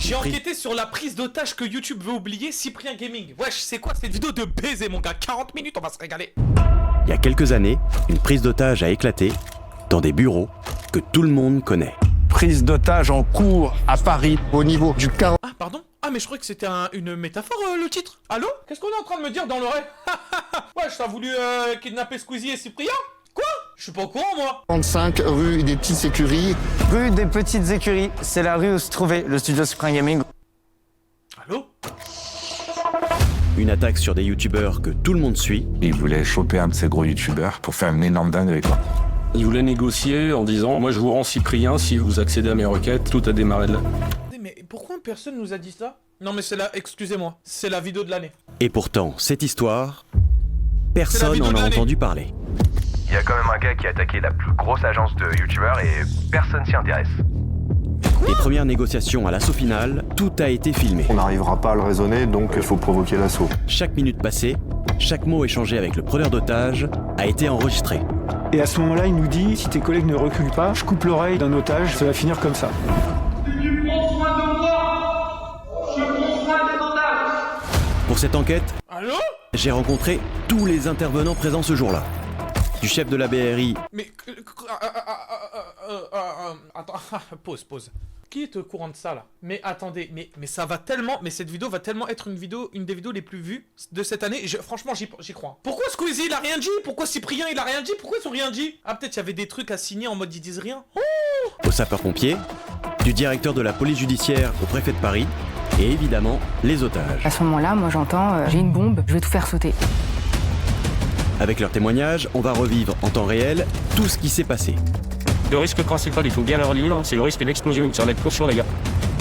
J'ai enquêté sur la prise d'otage que YouTube veut oublier, Cyprien Gaming. Wesh, c'est quoi cette vidéo de baiser, mon gars? 40 minutes, on va se régaler. Il y a quelques années, une prise d'otage a éclaté dans des bureaux que tout le monde connaît. Prise d'otage en cours à Paris, au niveau du 40. Ah, pardon? Ah, mais je croyais que c'était une métaphore, le titre. Allô? Qu'est-ce qu'on est en train de me dire dans l'oreille? Wesh, t'as voulu kidnapper Squeezie et Cyprien? Quoi? Je suis pas au courant, moi. 35 rue des Petites Écuries. Rue des Petites Écuries, c'est la rue où se trouvait le studio Cyprien Gaming. Allô? Une attaque sur des youtubeurs que tout le monde suit. Il voulait choper un de ces gros youtubeurs pour faire une énorme dinguerie, quoi. Il voulait négocier en disant « Moi je vous rends Cyprien si vous accédez à mes requêtes ». Tout a démarré de là. Mais pourquoi personne nous a dit ça? Non mais c'est la... Excusez-moi, c'est la vidéo de l'année. Et pourtant, cette histoire, personne vidéo n'en de a l'année. entendu parler. Il y a quand même un gars qui a attaqué la plus grosse agence de youtubeurs et personne s'y intéresse. Les premières négociations à l'assaut final, tout a été filmé. On n'arrivera pas à le raisonner, donc il faut provoquer l'assaut. Chaque minute passée, chaque mot échangé avec le preneur d'otage a été enregistré. Et à ce moment-là, il nous dit, si tes collègues ne reculent pas, je coupe l'oreille d'un otage, ça va finir comme ça. Pour cette enquête, Allô? j'ai rencontré tous les intervenants présents ce jour-là. Du chef de la BRI Mais... Attends, pause. Qui est au courant de ça, là? Mais attendez, mais ça va tellement... Mais cette vidéo va tellement être une des vidéos les plus vues de cette année. Franchement, j'y crois. Pourquoi Squeezie, il a rien dit? Pourquoi Cyprien, il a rien dit? Pourquoi ils ont rien dit? Ah, peut-être il y avait des trucs à signer en mode ils disent rien. Oh, aux sapeurs-pompiers, du directeur de la police judiciaire au préfet de Paris, et évidemment, les otages. À ce moment-là, moi j'entends j'ai une bombe, je vais tout faire sauter. Avec leurs témoignages, on va revivre en temps réel tout ce qui s'est passé. Le risque principal, il faut bien le relire, c'est le risque d'explosion sur la caution, les gars.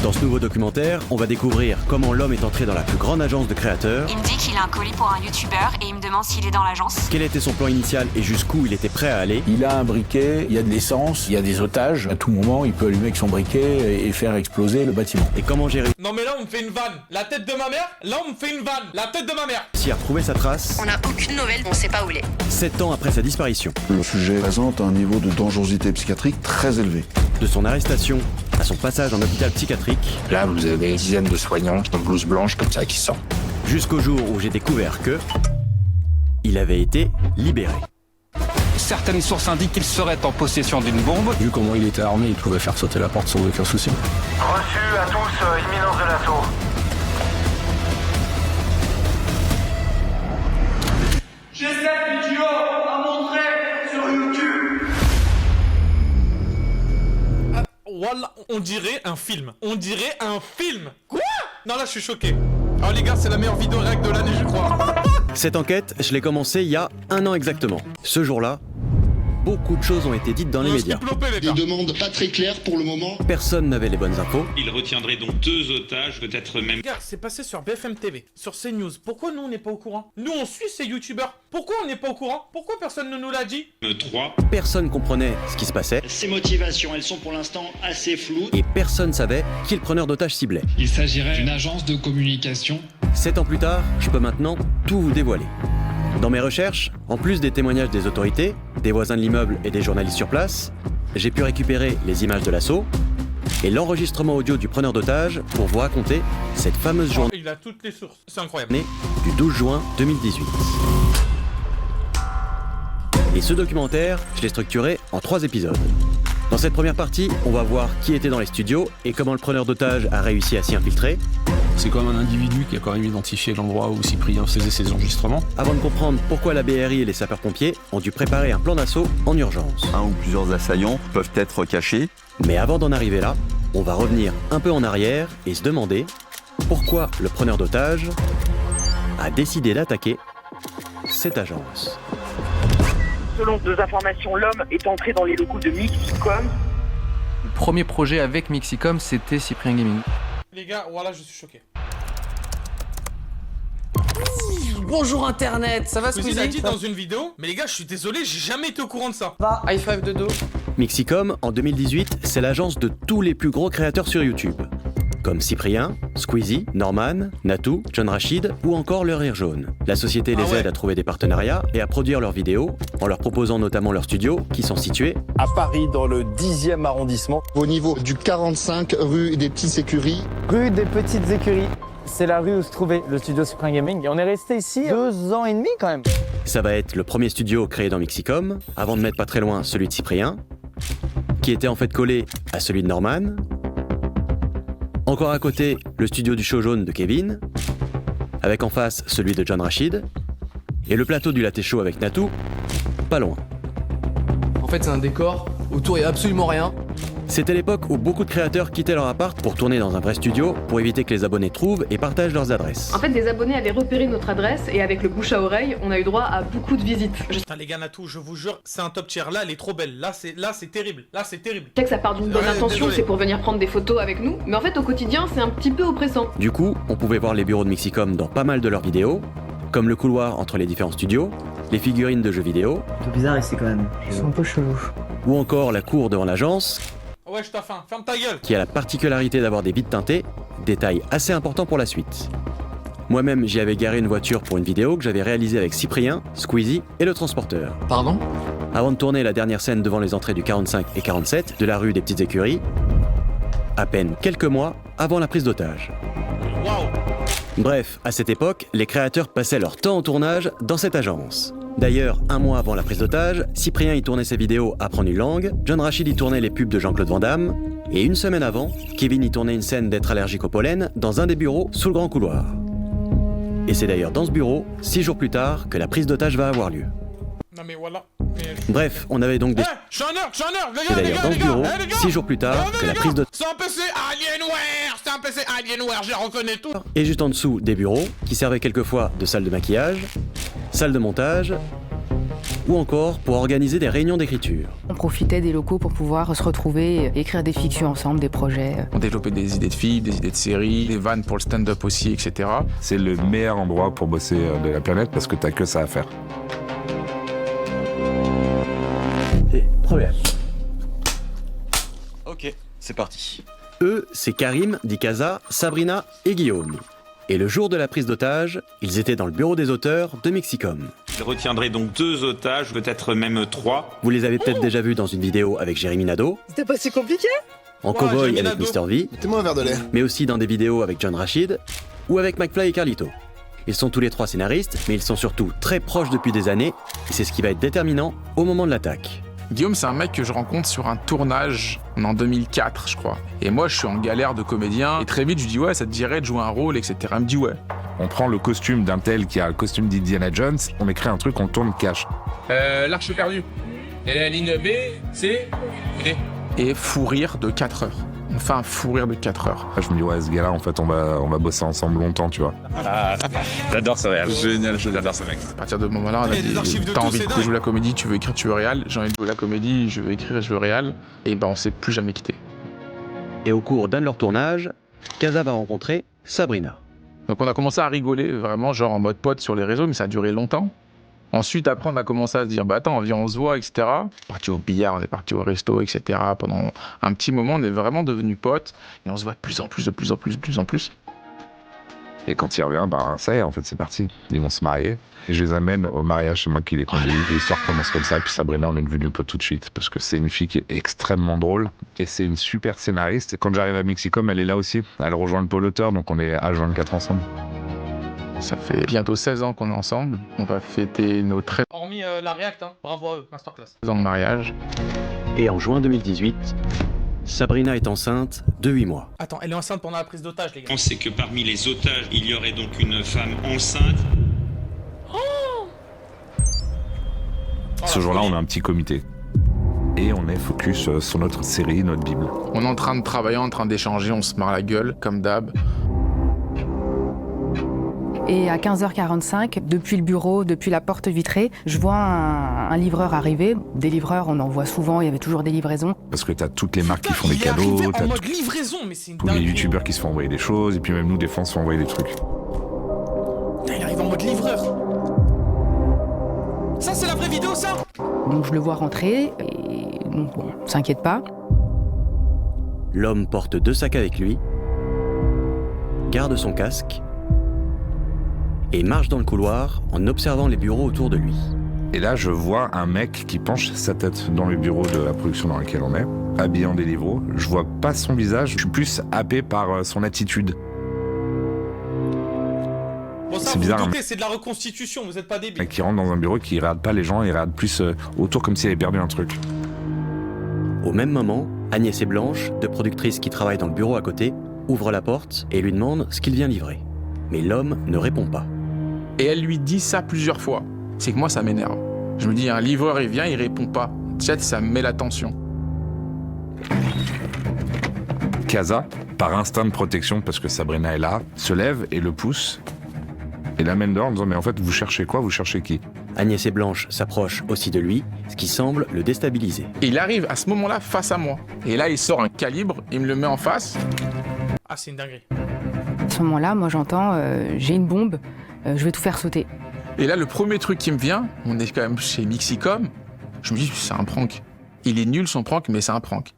Dans ce nouveau documentaire, on va découvrir comment l'homme est entré dans la plus grande agence de créateurs, Il me dit qu'il a un colis pour un youtubeur et il me demande s'il est dans l'agence. quel était son plan initial et jusqu'où il était prêt à aller. Il a un briquet, il y a de l'essence, il y a des otages. À tout moment, il peut allumer avec son briquet et faire exploser le bâtiment. Et comment j'ai non mais là, on me fait une vanne. La tête de ma mère? Là, on me fait une vanne. La tête de ma mère. réussi à retrouver sa trace On n'a aucune nouvelle, on sait pas où il est. 7 ans après sa disparition. Le sujet présente un niveau de dangerosité psychiatrique très élevé. De son arrestation à son passage en hôpital psychiatrique, Là, vous avez des dizaines de soignants en blouse blanche comme ça qui sortent. jusqu'au jour où j'ai découvert que il avait été libéré. Certaines sources indiquent qu'il serait en possession d'une bombe. Vu comment il était armé, il pouvait faire sauter la porte sans aucun souci. Reçu à tous, imminence de l'assaut. J'ai cette vidéo à montrer sur YouTube. Voilà, on dirait un film. On dirait un film. Quoi? Non, là, je suis choqué. Oh les gars, c'est la meilleure vidéo règle de l'année, je crois. Cette enquête, je l'ai commencée il y a 1 an exactement. Ce jour-là, beaucoup de choses ont été dites dans les médias. Les gars. demandes pas très claires pour le moment. Personne n'avait les bonnes infos. Il retiendrait donc 2 otages, peut-être même... Regarde, c'est passé sur BFM TV, sur CNews. Pourquoi nous, on n'est pas au courant? Nous, on suit ces youtubeurs. Pourquoi on n'est pas au courant? Pourquoi personne ne nous l'a dit? 3. Personne comprenait ce qui se passait. Ces motivations, elles sont pour l'instant assez floues. Et personne savait qui le preneur d'otage ciblait. Il s'agirait d'une agence de communication. 7 ans plus tard, je peux maintenant tout vous dévoiler. Dans mes recherches, en plus des témoignages des autorités, des voisins de l'immeuble et des journalistes sur place, j'ai pu récupérer les images de l'assaut et l'enregistrement audio du preneur d'otage pour vous raconter cette fameuse journée Il a toutes les sources. C'est incroyable. du 12 juin 2018. Et ce documentaire, je l'ai structuré en 3 épisodes. Dans cette première partie, on va voir qui était dans les studios et comment le preneur d'otage a réussi à s'y infiltrer. C'est quand même un individu qui a quand même identifié l'endroit où Cyprien faisait ses enregistrements. Avant de comprendre pourquoi la BRI et les sapeurs-pompiers ont dû préparer un plan d'assaut en urgence. Un ou plusieurs assaillants peuvent être cachés. Mais avant d'en arriver là, on va revenir un peu en arrière et se demander pourquoi le preneur d'otage a décidé d'attaquer cette agence. Selon nos informations, l'homme est entré dans les locaux de Mixicom. Le premier projet avec Mixicom, c'était Cyprien Gaming. Les gars, voilà, je suis choqué. Bonjour Internet, ça va Vous Squeezie? avez dit dans une vidéo, mais les gars, je suis désolé, j'ai jamais été au courant de ça. Va, high five de dos. Mixicom, en 2018, c'est l'agence de tous les plus gros créateurs sur YouTube. comme Cyprien, Squeezie, Norman, Natou, John Rachid ou encore Le Rire Jaune. La société les aide à trouver des partenariats et à produire leurs vidéos en leur proposant notamment leurs studios qui sont situés à Paris dans le 10e arrondissement. Au niveau du 45 rue des Petites Écuries. Rue des Petites Écuries, c'est la rue où se trouvait le studio Cyprien Gaming. Et on est resté ici 2 ans et demi quand même. Ça va être le premier studio créé dans Mixicom, avant de mettre pas très loin celui de Cyprien, qui était en fait collé à celui de Norman. Encore à côté, le studio du show jaune de Kevin, avec en face celui de John Rachid, et le plateau du Latte Show avec Natou, pas loin. En fait, c'est un décor, autour il n'y a absolument rien. C'était l'époque où beaucoup de créateurs quittaient leur appart pour tourner dans un vrai studio pour éviter que les abonnés trouvent et partagent leurs adresses. En fait, des abonnés avaient repéré notre adresse et avec le bouche à oreille, on a eu droit à beaucoup de visites. Putain, les gars, Natou, je vous jure, c'est un top tier. Là, elle est trop belle. Là, c'est terrible. Là, c'est terrible. Je sais que ça part d'une bonne intention, c'est pour venir prendre des photos avec nous, mais en fait, au quotidien, c'est un petit peu oppressant. Du coup, on pouvait voir les bureaux de Mixicom dans pas mal de leurs vidéos, comme le couloir entre les différents studios, les figurines de jeux vidéo. C'est bizarre ici quand même. Ils sont un peu chelous. Ou encore la cour devant l'agence. Ouais, je t'ai faim. Ferme ta gueule. Qui a la particularité d'avoir des vitres teintées, détail assez important pour la suite. Moi-même, j'y avais garé une voiture pour une vidéo que j'avais réalisée avec Cyprien, Squeezie et le transporteur. Pardon ? Avant de tourner la dernière scène devant les entrées du 45 et 47 de la rue des Petites Écuries, à peine quelques mois avant la prise d'otage. Waouh. Bref, à cette époque, les créateurs passaient leur temps au tournage dans cette agence. D'ailleurs, 1 mois avant la prise d'otage, Cyprien y tournait ses vidéos Apprendre une langue, John Rachid y tournait les pubs de Jean-Claude Van Damme, et 1 semaine avant, Kevin y tournait une scène d'être allergique au pollen dans un des bureaux sous le grand couloir. Et c'est d'ailleurs dans ce bureau, 6 jours plus tard, que la prise d'otage va avoir lieu. Non mais voilà. Bref, on avait donc des... Je suis un nerd, les C'est gars, d'ailleurs dans ce bureau, 6 jours plus tard, que la prise d'otage... C'est un PC Alienware, c'est un PC Alienware, je reconnais tout. Et juste en dessous, des bureaux, qui servaient quelquefois de salle de maquillage, salle de montage, ou encore pour organiser des réunions d'écriture. On profitait des locaux pour pouvoir se retrouver, écrire des fictions ensemble, des projets. On développait des idées de films, des idées de séries, des vannes pour le stand-up aussi, etc. C'est le meilleur endroit pour bosser de la planète parce que t'as que ça à faire. Et première. Ok, c'est parti. Eux, c'est Karim, Dikaza, Sabrina et Guillaume. Et le jour de la prise d'otage, ils étaient dans le bureau des auteurs de Mixicom. Il retiendrait donc 2 otages, peut-être même 3. Vous les avez peut-être déjà vus dans une vidéo avec Jérémy Nadeau, C'était pas si compliqué. en cowboy avec Mr V, Mettez-moi un verre de lait. mais aussi dans des vidéos avec John Rachid ou avec McFly et Carlito. Ils sont tous les 3 scénaristes, mais ils sont surtout très proches depuis des années, et c'est ce qui va être déterminant au moment de l'attaque. Guillaume, c'est un mec que je rencontre sur un tournage en 2004, je crois. Et moi, je suis en galère de comédien. Et très vite, je lui dis, ouais, ça te dirait de jouer un rôle, etc. Il me dit, ouais. On prend le costume d'un tel qui a le costume d'Indiana Jones, on écrit un truc, on tourne cash. L'arche perdue. Et la ligne B, c'est... Et fou rire de 4 heures. On fait un fou rire de 4 heures. Je me dis, ouais, ce gars-là, en fait, on va bosser ensemble longtemps, tu vois. J'adore ce réel. Génial, j'adore ce mec. À partir de ce moment-là, on a dit, t'as envie de jouer la comédie, tu veux écrire, tu veux réal. J'ai envie de jouer la comédie, je veux écrire, je veux réal. Et ben, on s'est plus jamais quitté. Et au cours d'un de leurs tournages, Kaza va rencontrer Sabrina. Donc on a commencé à rigoler, vraiment, genre en mode pote sur les réseaux, mais ça a duré longtemps. Ensuite, après, on a commencé à se dire, bah attends, viens, on se voit, etc. On est parti au billard, on est parti au resto, etc. Pendant un petit moment, on est vraiment devenus potes. Et on se voit de plus en plus. Et quand il revient, bah ça y est, en fait, c'est parti. Ils vont se marier. Et je les amène au mariage, c'est moi qui les conduis. L'histoire commence comme ça. Et puis Sabrina, on est devenus potes tout de suite. Parce que c'est une fille qui est extrêmement drôle. Et c'est une super scénariste. Et quand j'arrive à Mixicom, elle est là aussi. Elle rejoint le pôle auteur, donc on est H24 ensemble. Ça fait bientôt 16 ans qu'on est ensemble. On va fêter nos 13 Hormis la React, hein. Bravo à eux, masterclass. ans de mariage. Et en juin 2018, Sabrina est enceinte de 8 mois. Attends, elle est enceinte pendant la prise d'otage, les gars. On sait que parmi les otages, il y aurait donc une femme enceinte. Ce jour-là, on a un petit comité. Et on est focus sur notre série, notre Bible. On est en train de travailler, en train d'échanger, on se marre la gueule, comme d'hab. Et à 15h45, depuis le bureau, depuis la porte vitrée, je vois un livreur arriver. Des livreurs, on en voit souvent, il y avait toujours des livraisons. Parce que t'as toutes les marques qui font des cadeaux, en t'as mode livraison, mais c'est une tous les dinguerie. youtubeurs qui se font envoyer des choses, et puis même nous, des fois, on se fait envoyer des trucs. Putain, il arrive en mode livreur. Ça, c'est la vraie vidéo, ça? Donc je le vois rentrer, et donc bon, on s'inquiète pas. L'homme porte 2 sacs avec lui, garde son casque et marche dans le couloir en observant les bureaux autour de lui. Et là, je vois un mec qui penche sa tête dans le bureau de la production dans lequel on est, habillé en Deliveroo. Je vois pas son visage, je suis plus happé par son attitude. Bon, ça, C'est vous bizarre, vous doutez, c'est de la reconstitution, vous êtes pas Un débile. mec qui rentre dans un bureau, qui regarde pas les gens, il regarde plus autour comme s'il avait perdu un truc. Au même moment, Agnès et Blanche, deux productrices qui travaillent dans le bureau à côté, ouvrent la porte et lui demandent ce qu'il vient livrer. Mais l'homme ne répond pas. Et elle lui dit ça plusieurs fois. C'est que moi, ça m'énerve. Je me dis, un livreur, il vient, il répond pas. Chat, ça me met la tension. Casa, par instinct de protection, parce que Sabrina est là, se lève et le pousse et l'amène dehors en disant « Mais en fait, vous cherchez quoi? Vous cherchez qui ?» Agnès et Blanche s'approchent aussi de lui, ce qui semble le déstabiliser. Et il arrive à ce moment-là face à moi. Et là, il sort un calibre, il me le met en face. Ah, c'est une dinguerie. À ce moment-là, moi j'entends j'ai une bombe, je vais tout faire sauter. Et là, le premier truc qui me vient, on est quand même chez Mixicom, je me dis, c'est un prank. Il est nul son prank, mais c'est un prank.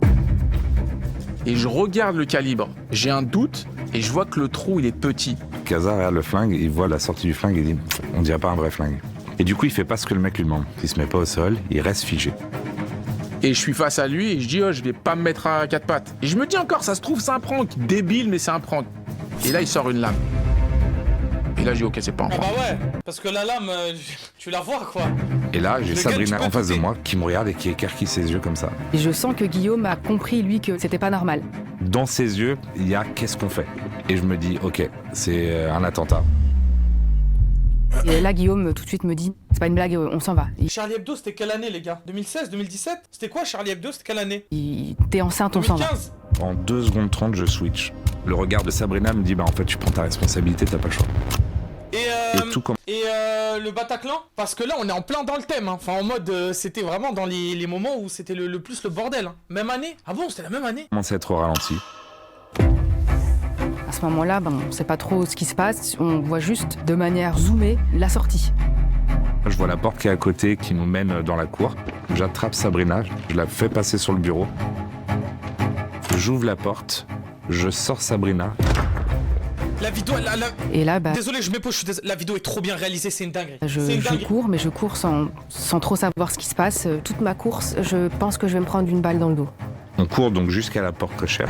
Et je regarde le calibre, j'ai un doute, et je vois que le trou, il est petit. Casa regarde le flingue, il voit la sortie du flingue et il dit « On dirait pas un vrai flingue ». Et du coup, il fait pas ce que le mec lui demande. Il se met pas au sol, il reste figé. Et je suis face à lui et je dis, oh, je vais pas me mettre à quatre pattes. Et je me dis encore, ça se trouve, c'est un prank. Débile, mais c'est un prank. Et là, il sort une lame. Et là, je dis, ok, c'est pas un Ah prank. bah ouais, parce que la lame, tu la vois quoi. Et là, j'ai Le gars, Sabrina tu peux en face de douter. moi qui me regarde et qui écarquille ses yeux comme ça. Et je sens que Guillaume a compris, lui, que c'était pas normal. Dans ses yeux, il y a « Qu'est-ce qu'on fait ?» Et je me dis « Ok, c'est un attentat. » Et là, Guillaume tout de suite me dit, c'est pas une blague, on s'en va. Charlie Hebdo, c'était quelle année les gars? 2016, 2017? C'était quoi Charlie Hebdo? C'était quelle année? T'es enceinte, on s'en va. 2015? En 2 secondes 30, je switch. Le regard de Sabrina me dit « Bah en fait, tu prends ta responsabilité, t'as pas le choix. » Et tout comme... Et le Bataclan? Parce que là, on est en plein dans le thème. Hein. Enfin, en mode, c'était vraiment dans les moments où c'était le plus le bordel. Hein. Même année? Ah bon, c'était la même année? commence à être au ralenti. À ce moment-là, on sait pas trop ce qui se passe, on voit juste de manière zoomée la sortie. Je vois la porte qui est à côté, qui nous mène dans la cour. J'attrape Sabrina, je la fais passer sur le bureau. J'ouvre la porte, je sors Sabrina. La vidéo, Et là, Désolé, je m'épose, la vidéo est trop bien réalisée, c'est une dinguerie. C'est une je dinguerie. cours, mais je cours sans trop savoir ce qui se passe. Toute ma course, je pense que je vais me prendre une balle dans le dos. On court donc jusqu'à la porte cochère.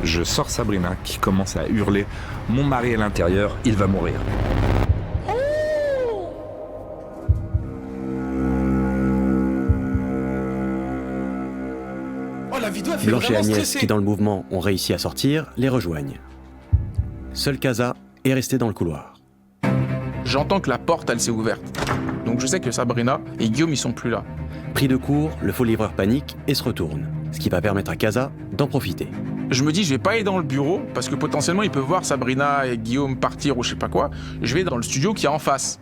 Je sors Sabrina qui commence à hurler « Mon mari est à l'intérieur, il va mourir ». Oh, la vidéo, elle fait Blanche et vraiment Agnès, stresser. qui dans le mouvement ont réussi à sortir, les rejoignent. Seul Casa est resté dans le couloir. J'entends que la porte, elle s'est ouverte. Donc je sais que Sabrina et Guillaume, ils sont plus là. Pris de court, le faux livreur panique et se retourne, ce qui va permettre à Casa d'en profiter. Je me dis, je vais pas aller dans le bureau, parce que potentiellement, il peut voir Sabrina et Guillaume partir ou je sais pas quoi. Je vais dans le studio qui est en face.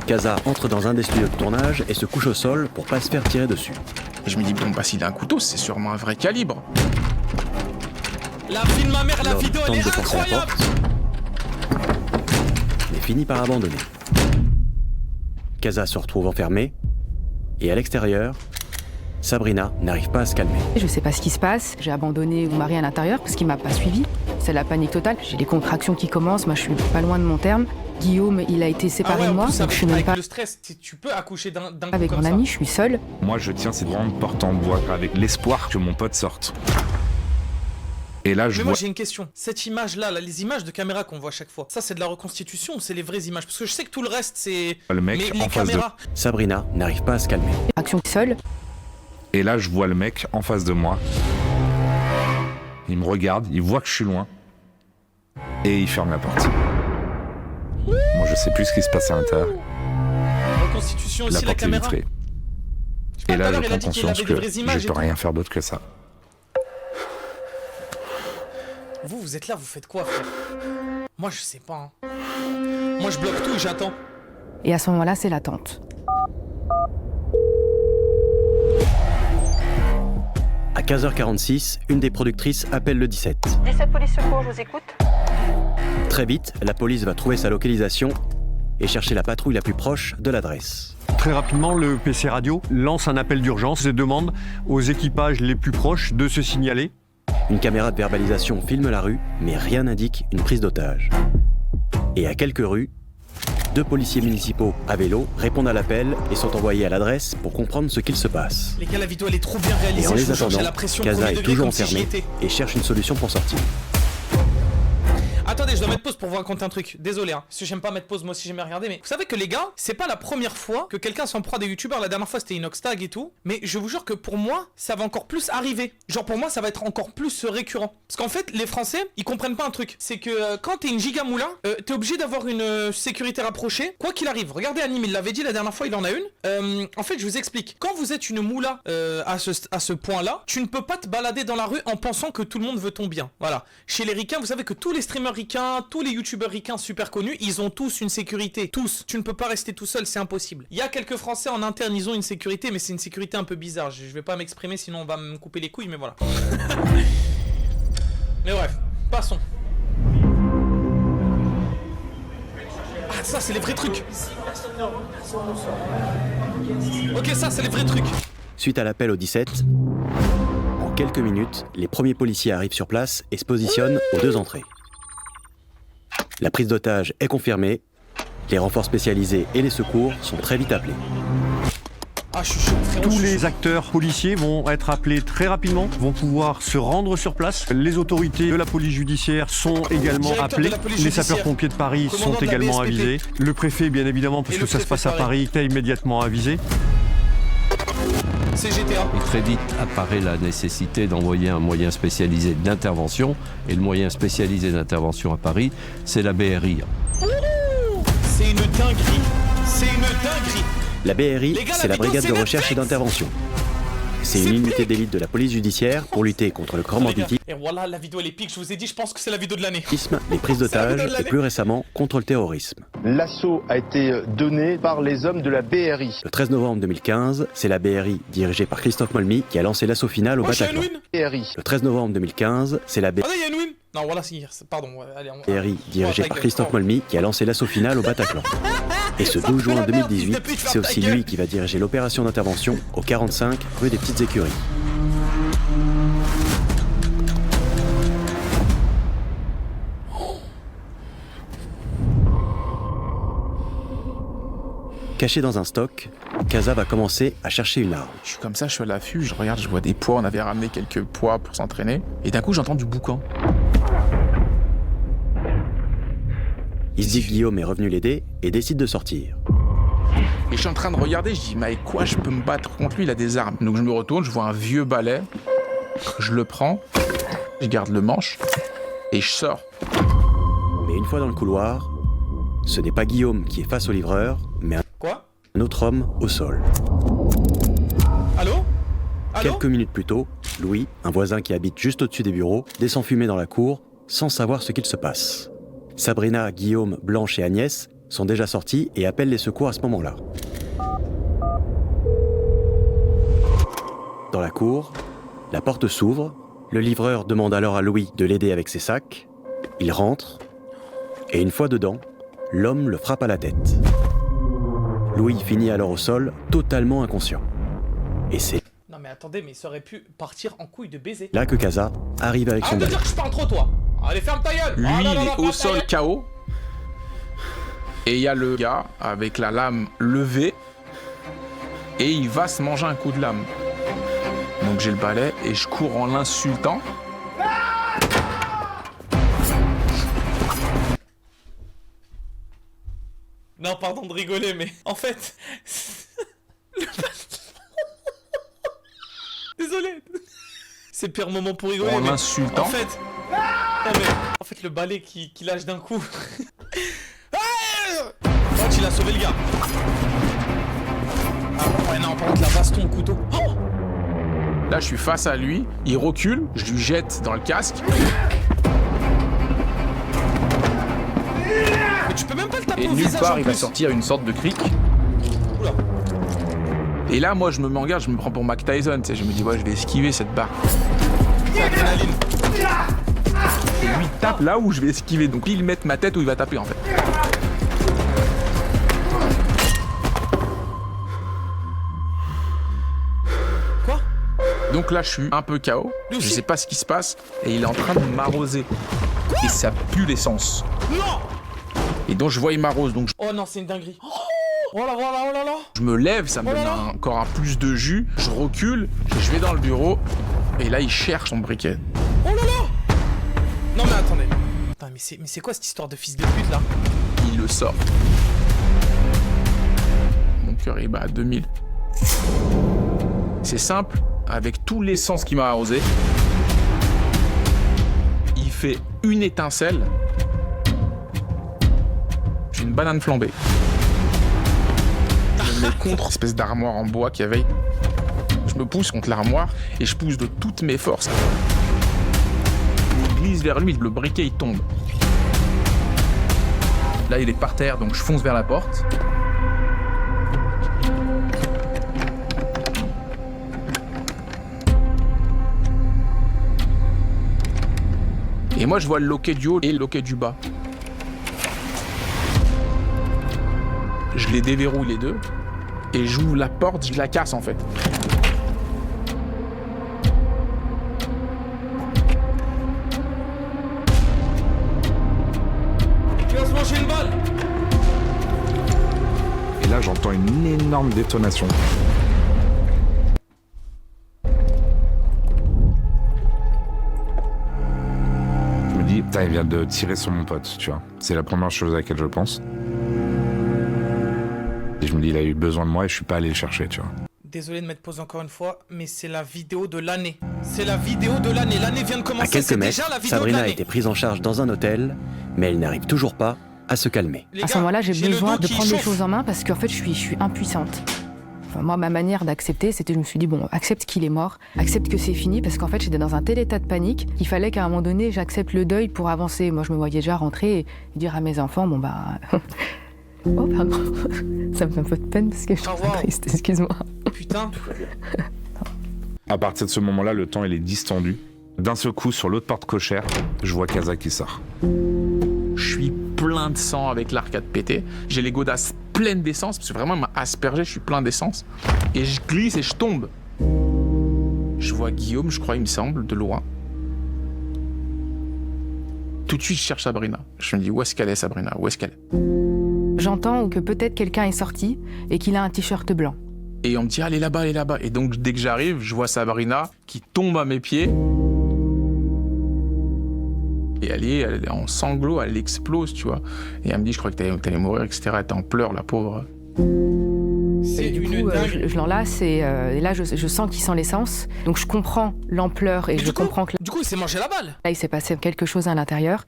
Casa entre dans un des studios de tournage et se couche au sol pour pas se faire tirer dessus. Et je me dis, bon, bah s'il a un couteau, c'est sûrement un vrai calibre. La vie de ma mère, la L'homme vidéo, elle tente est de forcer la incroyable. mais finit par abandonner. Casa se retrouve enfermée et à l'extérieur, Sabrina n'arrive pas à se calmer. Je sais pas ce qui se passe, j'ai abandonné mon mari à l'intérieur parce qu'il m'a pas suivi. C'est la panique totale, j'ai les contractions qui commencent, moi je suis pas loin de mon terme. Guillaume, il a été séparé Ah ouais, de en moi, plus, donc je suis même avec pas le stress, tu peux accoucher d'un coup avec comme mon ça. ami, je suis seule. Moi, je tiens cette grande porte en bois avec l'espoir que mon pote sorte. Et là, je Mais vois... moi j'ai une question. Cette image-là, les images de caméra qu'on voit à chaque fois, ça c'est de la reconstitution ou c'est les vraies images? Parce que je sais que tout le reste c'est... Le mec Mais en les face de... caméras... Sabrina n'arrive pas à se calmer. Action seule. Et là, je vois le mec en face de moi. Il me regarde, il voit que je suis loin. Et il ferme la porte. Moi, je sais plus ce qui se passe à l'intérieur. Reconstitution La aussi, la porte est caméra. vitrée. Je sais pas, Et tout à là, l'heure, je il a prends dit qu'il conscience avait des que vraies images je et peux tout. rien faire d'autre que ça. Vous êtes là, vous faites quoi frère? Moi je sais pas. Hein. Moi je bloque tout et j'attends. Et à ce moment-là, c'est l'attente. À 15h46, une des productrices appelle le 17. 17 police secours, je vous écoute. Très vite, la police va trouver sa localisation et chercher la patrouille la plus proche de l'adresse. Très rapidement, le PC Radio lance un appel d'urgence et demande aux équipages les plus proches de se signaler. Une caméra de verbalisation filme la rue, mais rien n'indique une prise d'otage. Et à quelques rues, 2 policiers municipaux à vélo répondent à l'appel et sont envoyés à l'adresse pour comprendre ce qu'il se passe. Les gars, la vidéo elle est trop bien Et réalisée. en je les vous jure, j'ai attendant, la pression Casa premier est degré toujours comme si j'y enfermé étais. et cherche une solution pour sortir. Attendez, je dois mettre pause pour vous raconter un truc. Désolé, hein, parce que j'aime pas mettre pause, moi aussi j'aime regarder, mais vous savez que les gars, c'est pas la première fois que quelqu'un s'en prend des youtubeurs. La dernière fois c'était Inoxtag et tout, mais je vous jure que pour moi, ça va encore plus arriver. Genre pour moi, ça va être encore plus récurrent. Parce qu'en fait, les Français, ils comprennent pas un truc. C'est que quand t'es une gigamoula, t'es obligé d'avoir une sécurité rapprochée, quoi qu'il arrive. Regardez Anime, il l'avait dit la dernière fois, il en a une. En fait, je vous explique. Quand vous êtes une moula à ce point-là, tu ne peux pas te balader dans la rue en pensant que tout le monde veut ton bien. Voilà. Chez les ricains, vous savez que tous les streamers ricains, tous les youtubeurs ricains super connus, ils ont tous une sécurité. Tous. Tu ne peux pas rester tout seul, c'est impossible. Il y a quelques Français en interne, ils ont une sécurité, mais c'est une sécurité un peu bizarre. Je vais pas m'exprimer, sinon on va me couper les couilles, mais voilà. Mais bref, passons. Ah, ça, c'est les vrais trucs. Ok, ça, c'est les vrais trucs. Suite à l'appel au 17, en quelques minutes, les premiers policiers arrivent sur place et se positionnent aux 2 entrées. La prise d'otage est confirmée, les renforts spécialisés et les secours sont très vite appelés. Ah, je suis chaud, frérot. Tous les acteurs policiers vont être appelés très rapidement, vont pouvoir se rendre sur place. Les autorités de la police judiciaire sont également appelées. Les sapeurs-pompiers de Paris sont également avisés. Le préfet, bien évidemment, parce que ça se passe à Paris, est immédiatement avisé. C'est GTA. Et très vite apparaît la nécessité d'envoyer un moyen spécialisé d'intervention. Et le moyen spécialisé d'intervention à Paris, c'est la BRI. C'est une dinguerie. C'est une dinguerie. La BRI, c'est la brigade de recherche et d'intervention. C'est une unité d'élite de la police judiciaire pour lutter contre le grand banditisme. Et voilà, la vidéo elle est épique, je vous ai dit, je pense que c'est la vidéo de l'année. Les prises d'otages et plus récemment contre le terrorisme. L'assaut a été donné par les hommes de la BRI. Le 13 novembre 2015, c'est la BRI dirigée par Christophe Molmy qui a lancé l'assaut final au Bataclan. Le 13 novembre 2015, c'est la BRI. Ah non, il y a une win. Non, voilà, pardon. Allez, BRI dirigée par Christophe Molmy qui a lancé l'assaut final au Bataclan. Et ce 12 juin 2018, c'est aussi lui qui va diriger l'opération d'intervention au 45 rue des Petites Écuries. Caché dans un stock, Casa va commencer à chercher une arme. Je suis comme ça, je suis à l'affût, je regarde, je vois des poids, on avait ramené quelques poids pour s'entraîner. Et d'un coup, j'entends du boucan. Il se dit que Guillaume est revenu l'aider et décide de sortir. Et je suis en train de regarder, je dis, mais avec quoi je peux me battre contre lui, il a des armes. Donc je me retourne, je vois un vieux balai, je le prends, je garde le manche et je sors. Mais une fois dans le couloir, ce n'est pas Guillaume qui est face au livreur, mais un autre homme au sol. Allô ? Quelques minutes plus tôt, Louis, un voisin qui habite juste au-dessus des bureaux, descend fumer dans la cour sans savoir ce qu'il se passe. Sabrina, Guillaume, Blanche et Agnès sont déjà sortis et appellent les secours à ce moment-là. Dans la cour, la porte s'ouvre, le livreur demande alors à Louis de l'aider avec ses sacs, il rentre, et une fois dedans, l'homme le frappe à la tête. Louis finit alors au sol, totalement inconscient. Et c'est Non mais attendez, mais ça aurait pu partir en couille de baiser. là que Casa arrive avec son Arrête de balai. dire que je parle trop, toi. Allez, ferme ta gueule. Lui, Ah, non, il non, est non, au ferme ta sol gueule. KO. Et il y a le gars avec la lame levée. Et il va se manger un coup de lame. Donc j'ai le balai et je cours en l'insultant. Non, pardon de rigoler, mais en fait... Désolé. C'est le pire moment pour rigoler. En mais l'insultant. En fait... Non, mais... En fait, le balai qui lâche d'un coup... Oh, il a sauvé le gars. Ah ouais, non, par contre, la baston au couteau. Oh, Là, je suis face à lui, il recule, je lui jette dans le casque. mais tu peux même pas le taper Et au nulle visage part, en il va plus. sortir une sorte de cric. Oula. Et là, moi, je me m'engage, je me prends pour Mike Tyson. Tu sais, je me dis, ouais, je vais esquiver cette barre. C'est adrénaline. Et lui, il tape là où je vais esquiver. Donc, il met ma tête où il va taper, en fait. Donc là, je suis un peu KO. Je sais pas ce qui se passe. Et il est en train de m'arroser. Et ça pue l'essence. Non. Et donc, je vois, il m'arrose. Donc, Oh non, c'est une dinguerie. Oh là, voilà, oh là là. je me lève, ça me donne encore un plus de jus. Je recule, je vais dans le bureau. Et là, il cherche son briquet. Oh là là. Non mais attendez. Putain, mais c'est quoi cette histoire de fils de pute là? Il le sort. Mon cœur il bat à 2000. C'est simple, avec tout l'essence qui m'a arrosé, il fait une étincelle. J'ai une banane flambée. Je me mets contre l'espèce d'armoire en bois qu'il y avait. Je me pousse contre l'armoire et je pousse de toutes mes forces. Je glisse vers lui, le briquet il tombe. Là il est par terre, donc je fonce vers la porte. Et moi je vois le loquet du haut et le loquet du bas. Je les déverrouille les deux et j'ouvre la porte, je la casse en fait. Tu vas se manger une balle. Et là, j'entends une énorme détonation. Je me dis, putain, il vient de tirer sur mon pote, tu vois. C'est la première chose à laquelle je pense. Et je me dis, il a eu besoin de moi et je suis pas allé le chercher, tu vois. Désolé de mettre pause encore une fois, mais c'est la vidéo de l'année. C'est la vidéo de l'année. L'année vient de commencer. À quelques c'est mètres, déjà la vidéo Sabrina de a l'année. été prise en charge dans un hôtel, mais elle n'arrive toujours pas à se calmer. À ce moment-là, j'ai besoin de prendre les choses en main parce qu'en fait, je suis impuissante. Enfin, moi, ma manière d'accepter, c'était, je me suis dit, bon, accepte qu'il est mort, accepte que c'est fini, parce qu'en fait, j'étais dans un tel état de panique qu'il fallait qu'à un moment donné, j'accepte le deuil pour avancer. Moi, je me voyais déjà rentrer et dire à mes enfants, bon, bah... Oh, pardon. Ça me fait un peu de peine parce que je suis très triste, excuse-moi. Putain. À partir de ce moment-là, le temps il est distendu. D'un seul coup, sur l'autre porte cochère, je vois Kaza qui sort. Je suis plein de sang avec l'arcade pété. J'ai les godasses pleines d'essence, parce que vraiment, il m'a aspergé, je suis plein d'essence. Et je glisse et je tombe. Je vois Guillaume, je crois, il me semble, de loin. Tout de suite, je cherche Sabrina. Je me dis, où est-ce qu'elle est, Sabrina? Où est-ce qu'elle est? J'entends que peut-être quelqu'un est sorti et qu'il a un t-shirt blanc. Et on me dit, ah, elle est là-bas, elle est là-bas. Et donc, dès que j'arrive, je vois Sabrina qui tombe à mes pieds. Et elle est en sanglots, elle explose, tu vois. Et elle me dit, je crois que t'allais mourir, etc. Elle était en pleurs, la pauvre. C'est du coup, je l'enlace et là, je sens qu'il sent l'essence. Donc, je comprends l'ampleur et je comprends que... Du coup, il s'est mangé la balle. Là, il s'est passé quelque chose à l'intérieur.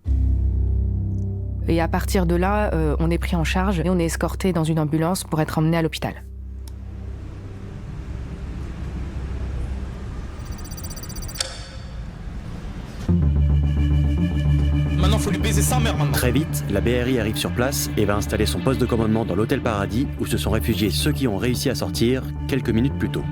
Et à partir de là, on est pris en charge et on est escorté dans une ambulance pour être emmené à l'hôpital. Maintenant, faut lui baiser sa mère maintenant. Très vite, la BRI arrive sur place et va installer son poste de commandement dans l'hôtel Paradis où se sont réfugiés ceux qui ont réussi à sortir quelques minutes plus tôt.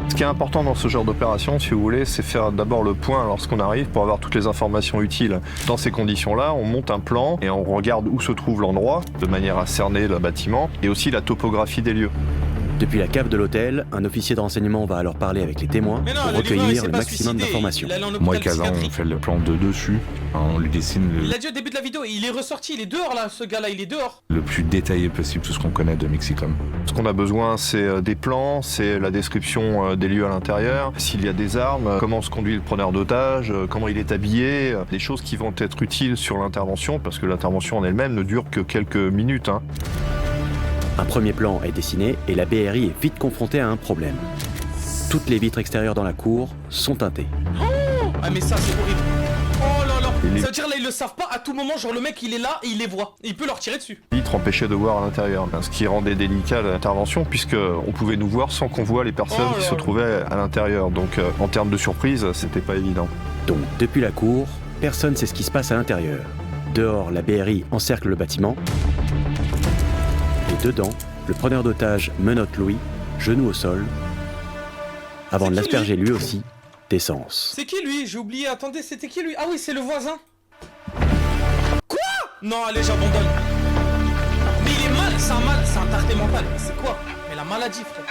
Ce qui est important dans ce genre d'opération, si vous voulez, c'est faire d'abord le point lorsqu'on arrive pour avoir toutes les informations utiles. Dans ces conditions-là, on monte un plan et on regarde où se trouve l'endroit, de manière à cerner le bâtiment, et aussi la topographie des lieux. Depuis la cave de l'hôtel, un officier de renseignement va alors parler avec les témoins pour recueillir le maximum d'informations. Moi et Kaza, on fait le plan de dessus. On lui dessine Il l'a dit au début de la vidéo, il est ressorti, il est dehors là, ce gars-là, il est dehors. le plus détaillé possible, tout ce qu'on connaît de Mexicom. Ce qu'on a besoin, c'est des plans, c'est la description des lieux à l'intérieur, s'il y a des armes, comment se conduit le preneur d'otages, comment il est habillé, des choses qui vont être utiles sur l'intervention, parce que l'intervention en elle-même ne dure que quelques minutes. Un premier plan est dessiné et la BRI est vite confrontée à un problème. Toutes les vitres extérieures dans la cour sont teintées. Oh ah mais ça c'est horrible. Oh là là. Ça veut dire là ils le savent pas, à tout moment genre le mec il est là et il les voit. Il peut leur tirer dessus. Les vitres empêchaient de voir à l'intérieur, ce qui rendait délicat l'intervention puisque on pouvait nous voir sans qu'on voit les personnes qui se trouvaient à l'intérieur. Donc en termes de surprise, c'était pas évident. Donc depuis la cour, personne ne sait ce qui se passe à l'intérieur. Dehors, la BRI encercle le bâtiment. Et dedans, le preneur d'otages menotte Louis, genou au sol, avant de l'asperger lui aussi d'essence. C'est qui lui? J'ai oublié, attendez, c'était qui lui? Ah oui, c'est le voisin. Quoi? Non, allez, j'abandonne. Mais il est mal, c'est un tarté mental. C'est quoi? Mais la maladie, frère.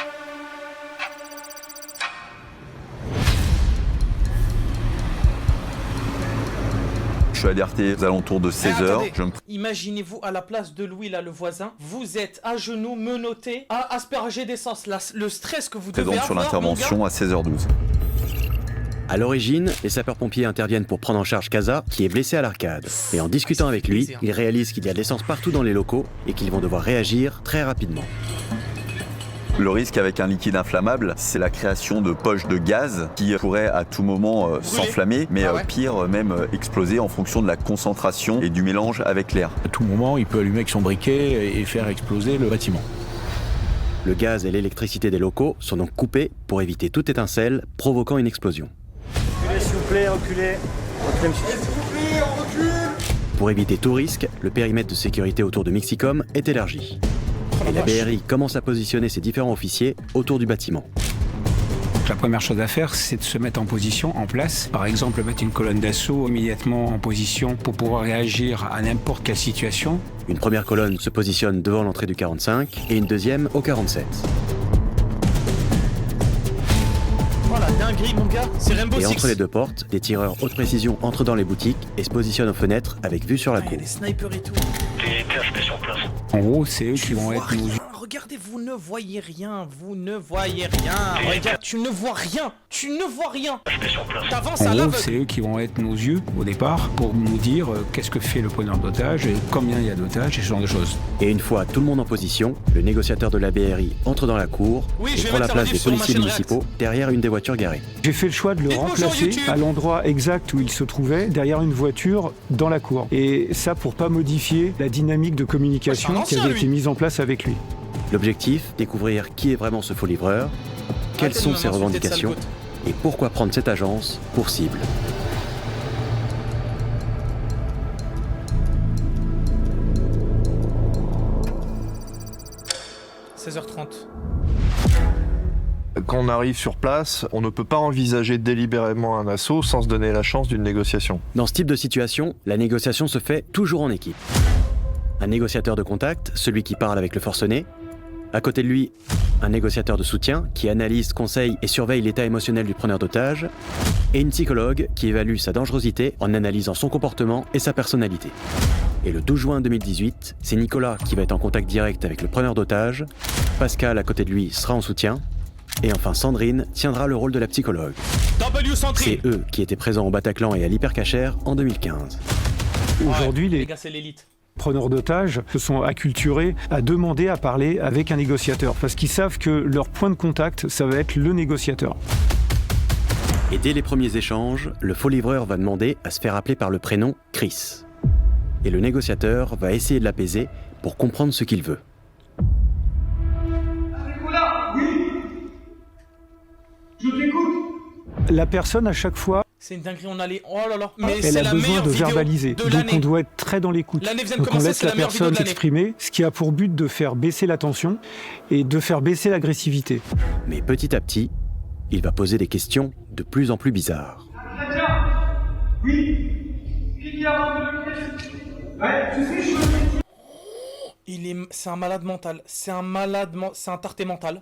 suis alerté aux alentours de 16h. Imaginez-vous à la place de Louis, là, le voisin. Vous êtes à genoux, menotté, à asperger d'essence. Le stress que vous devez avoir, sur l'intervention à 16h12. À l'origine, les sapeurs-pompiers interviennent pour prendre en charge Casa, qui est blessé à l'arcade. Et en discutant avec lui, ils réalisent qu'il y a de l'essence partout dans les locaux et qu'ils vont devoir réagir très rapidement. Le risque avec un liquide inflammable, c'est la création de poches de gaz qui pourraient à tout moment s'enflammer, mais pire, même exploser en fonction de la concentration et du mélange avec l'air. À tout moment, il peut allumer avec son briquet et faire exploser le bâtiment. Le gaz et l'électricité des locaux sont donc coupés pour éviter toute étincelle, provoquant une explosion. Reculez, s'il vous plaît, reculez. Reculez, monsieur. S'il vous plaît, on recule. Pour éviter tout risque, le périmètre de sécurité autour de Mixicom est élargi. Et la BRI commence à positionner ses différents officiers autour du bâtiment. La première chose à faire, c'est de se mettre en position, en place. Par exemple, mettre une colonne d'assaut immédiatement en position pour pouvoir réagir à n'importe quelle situation. Une première colonne se positionne devant l'entrée du 45 et une deuxième au 47. Voilà, dinguerie mon gars, c'est Rainbow Six. Et entre les deux portes, des tireurs haute précision entrent dans les boutiques et se positionnent aux fenêtres avec vue sur la cour. Les snipers et tout. Les THP sur place. En gros, c'est eux qui vont être nos... Regardez, vous ne voyez rien, vous ne voyez rien. Regarde, tu ne vois rien, tu ne vois rien. T'avances à En gros, l'aveugle. c'est eux qui vont être nos yeux au départ pour nous dire qu'est-ce que fait le preneur d'otages et combien il y a d'otages et ce genre de choses. Et une fois tout le monde en position, le négociateur de la BRI entre dans la cour et prend la place des policiers municipaux derrière une des voitures garées. J'ai fait le choix de le remplacer à l'endroit exact où il se trouvait, derrière une voiture dans la cour. Et ça pour pas modifier la dynamique de communication qui avait été mise en place avec lui. L'objectif, découvrir qui est vraiment ce faux livreur, quelles sont ses revendications et pourquoi prendre cette agence pour cible. – 16h30. Quand on arrive sur place, on ne peut pas envisager délibérément un assaut sans se donner la chance d'une négociation. Dans ce type de situation, la négociation se fait toujours en équipe. Un négociateur de contact, celui qui parle avec le forcené. À côté de lui, un négociateur de soutien qui analyse, conseille et surveille l'état émotionnel du preneur d'otages. Et une psychologue qui évalue sa dangerosité en analysant son comportement et sa personnalité. Et le 12 juin 2018, c'est Nicolas qui va être en contact direct avec le preneur d'otages. Pascal, à côté de lui, sera en soutien. Et enfin, Sandrine tiendra le rôle de la psychologue. C'est eux qui étaient présents au Bataclan et à l'Hypercacher en 2015. Aujourd'hui, les gars, c'est l'élite. Preneurs d'otages se sont acculturés à demander à parler avec un négociateur parce qu'ils savent que leur point de contact, ça va être le négociateur. Et dès les premiers échanges, le faux livreur va demander à se faire appeler par le prénom Chris. Et le négociateur va essayer de l'apaiser pour comprendre ce qu'il veut. Nicolas, oui. Je t'écoute. La personne, à chaque fois, C'est une dinguerie, on allait... Oh là là, mais elle c'est a la besoin meilleure de vidéo verbaliser. de Donc l'année. on doit être très dans l'écoute. L'année vient de Donc on commencer, laisse c'est la la meilleure vidéo personne de l'année. s'exprimer, ce qui a pour but de faire baisser la tension et de faire baisser l'agressivité. Mais petit à petit, il va poser des questions de plus en plus bizarres. Oui. Il y a ouais, tu sais, je veux C'est un malade mental, c'est un tarté mental.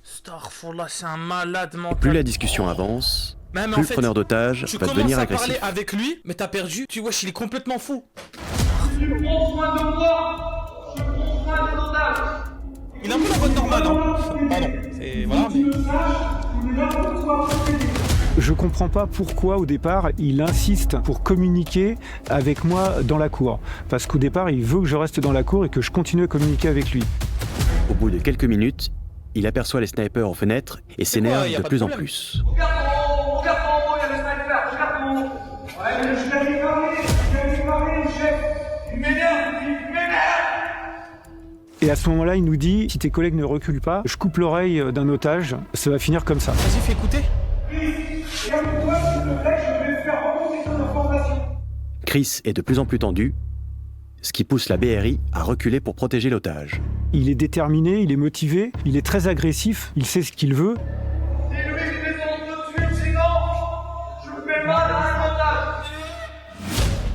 Starfallah, c'est un malade mental. Plus la discussion avance, Mais plus en le fait, preneur d'otages tu va commences devenir à agressif. parler avec lui, mais t'as perdu. Tu vois, il est complètement fou. Tu prends soin de moi. Je prends soin des otages. Il a un peu la voix normale, hein. Pardon. C'est... Voilà, mais... Je comprends pas pourquoi au départ il insiste pour communiquer avec moi dans la cour. Parce qu'au départ il veut que je reste dans la cour et que je continue à communiquer avec lui. Au bout de quelques minutes, il aperçoit les snipers aux fenêtres et s'énerve de plus en plus. Regarde en haut, il y a le sniper. Regarde en haut. Ouais, je l'avais parlé, chef. Il m'énerve. Et à ce moment-là il nous dit, si tes collègues ne reculent pas, je coupe l'oreille d'un otage, ça va finir comme ça. Vas-y, fais écouter. Regarde-moi, s'il te plaît, je vais faire remonter ton information. Chris est de plus en plus tendu, ce qui pousse la BRI à reculer pour protéger l'otage. Il est déterminé, il est motivé, il est très agressif, il sait ce qu'il veut. Si lui, je descends tout de suite, sinon, je fais mal à un otage.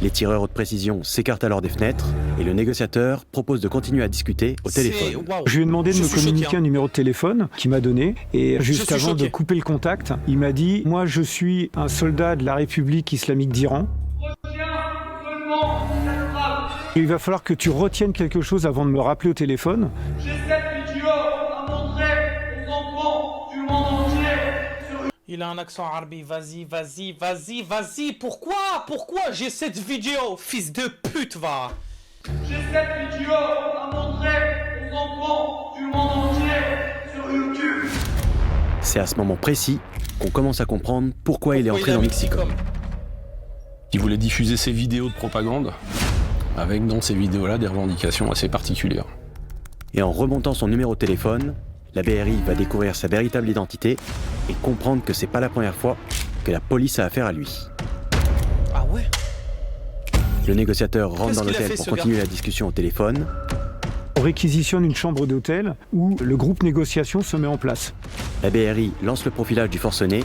Les tireurs haute précision s'écartent alors des fenêtres et le négociateur propose de continuer à discuter au téléphone. Je lui ai demandé de me communiquer un numéro de téléphone qu'il m'a donné et juste avant de couper le contact, il m'a dit « Moi je suis un soldat de la République islamique d'Iran. Il va falloir que tu retiennes quelque chose avant de me rappeler au téléphone. » J'ai cette vidéo à montrer aux enfants du monde entier. Il a un accent arabe, vas-y. Pourquoi j'ai cette vidéo, fils de pute, va. J'ai cette vidéo à montrer aux enfants du monde entier sur YouTube. C'est à ce moment précis qu'on commence à comprendre pourquoi il est entré dans Mixicom. Il voulait diffuser ses vidéos de propagande, avec dans ces vidéos-là des revendications assez particulières. Et en remontant son numéro de téléphone, la BRI va découvrir sa véritable identité et comprendre que c'est pas la première fois que la police a affaire à lui. Ah ouais? Le négociateur rentre dans l'hôtel pour continuer la discussion au téléphone. On réquisitionne une chambre d'hôtel où le groupe négociation se met en place. La BRI lance le profilage du forcené